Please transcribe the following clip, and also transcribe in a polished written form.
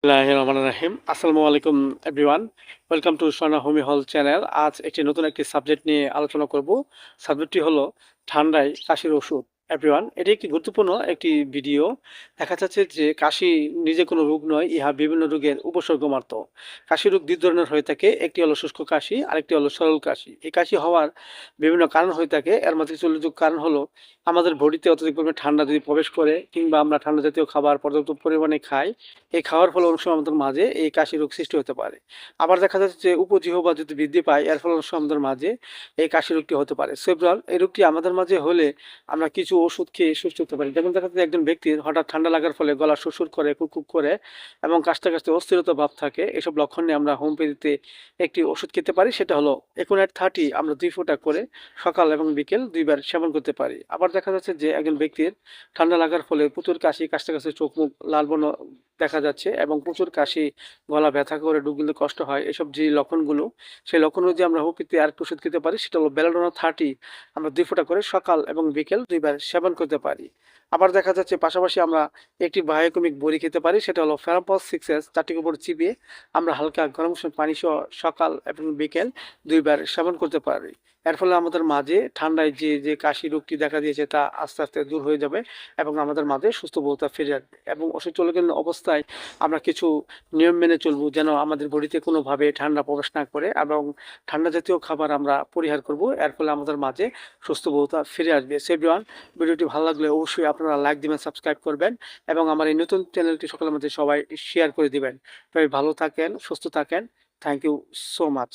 বিসমিল্লাহির রহমানির রহিম। আসসালামু আলাইকুম এভরিওয়ান। ওয়েলকাম টু সোনা হোমি হল চ্যানেল। আজ একটি নতুন একটি সাবজেক্ট নিয়ে আলোচনা করব। সাবজেক্টটি হলো ঠান্ডায় কাশির ওষুধ। এভরিওয়ান, এটি একটি গুরুত্বপূর্ণ একটি ভিডিও। দেখা যাচ্ছে যে কাশি নিজে কোনো রোগ নয়, ইহা বিভিন্ন রোগের উপসর্গ মাত্র। কাশি রোগ দুই ধরনের হয়ে থাকে, একটি হলো শুষ্ক কাশি, আরেকটি হলো সরল কাশি। এই কাশি হওয়ার বিভিন্ন কারণ হয়ে থাকে। এর মধ্যে কিছু উল্লেখযোগ্য কারণ হলো আমাদের বডিতে অত্যধিক পরিমাণে ঠান্ডা যদি প্রবেশ করে, কিংবা আমরা ঠান্ডা জাতীয় খাবার পর্যাপ্ত পরিমাণে খাই। এই খাওয়ার ফলে অনেক সময় আমাদের মাঝে এই কাশি রোগ সৃষ্টি হতে পারে। আবার দেখা যাচ্ছে যে উপজিহ্বা যদি বৃদ্ধি পায়, এর ফলে অনেক সময় আমাদের মাঝে এই কাশি রোগটি হতে পারে। সেপ্রাল এই রোগটি আমাদের মাঝে হলে আমরা কিছু ওষুধ খেয়ে সুস্থ হতে পারি। যেমন দেখা যাচ্ছে একজন ব্যক্তির হঠাৎ ঠান্ডা লাগার ফলে গলা সুরসুর করে, কুককুক করে এবং কাশতে কাশতে অস্থিরতা ভাব থাকে। এসব লক্ষণ নিয়ে আমরা হোমিওপ্যাথিতে একটি ওষুধ খেতে পারি, সেটা হলো একুনাইট 30। আমরা 2 ফোঁটা করে সকাল এবং বিকেল 2 বার সেবন করতে পারি। আবার দেখা যাচ্ছে যে একজন ব্যক্তির ঠান্ডা লাগার ফলে প্রচুর কাশি, কাশতে কাশতে চোখ মুখ লাল বর্ণ দেখা যাচ্ছে এবং প্রচুর কাশি, গলা ব্যথা করে ঢুক গিলতে কষ্ট হয়। এসব যে লক্ষণগুলো, সেই লক্ষণ অনুযায়ী আমরা হোমিওপ্যাথি আরেকটা ওষুধ খেতে পারি, সেটা হলো বেলাডোনা 30। আমরা 2 ফোঁটা করে সকাল এবং বিকেল 2 বার সেবন করতে পারি। আবার দেখা যাচ্ছে পাশাপাশি আমরা একটি বায়োকেমিক বড়ি খেতে পারি, সেটা হলো ফেরাপস 6S। 4টি উপর চিবিয়ে আমরা হালকা গরম পানি সহ সকাল এবং বিকেল 2 বার সেবন করতে পারি। এর ফলে আমাদের মাঝে ঠান্ডায় যে কাশি রোগটি দেখা দিয়েছে তা আস্তে আস্তে দূর হয়ে যাবে এবং আমাদের মাঝে সুস্থ বোধতা ফিরে আসবে। এবং অসুস্থকালীন অবস্থায় আমরা কিছু নিয়ম মেনে চলবো, যেন আমাদের বডিতে কোনোভাবে ঠান্ডা প্রবেশ না করে, এবং ঠান্ডা জাতীয় খাবার আমরা পরিহার করব। এর ফলে আমাদের মাঝে সুস্থ বোধতা ফিরে আসবে। সো এভরিওয়ান, ভিডিওটি ভালো লাগলে অবশ্যই আপনারা লাইক দিবেন, সাবস্ক্রাইব করবেন এবং আমার এই নতুন চ্যানেলটি সকলের মধ্যে সবাই শেয়ার করে দিবেন। সবাই ভালো থাকেন, সুস্থ থাকেন। Thank you so much.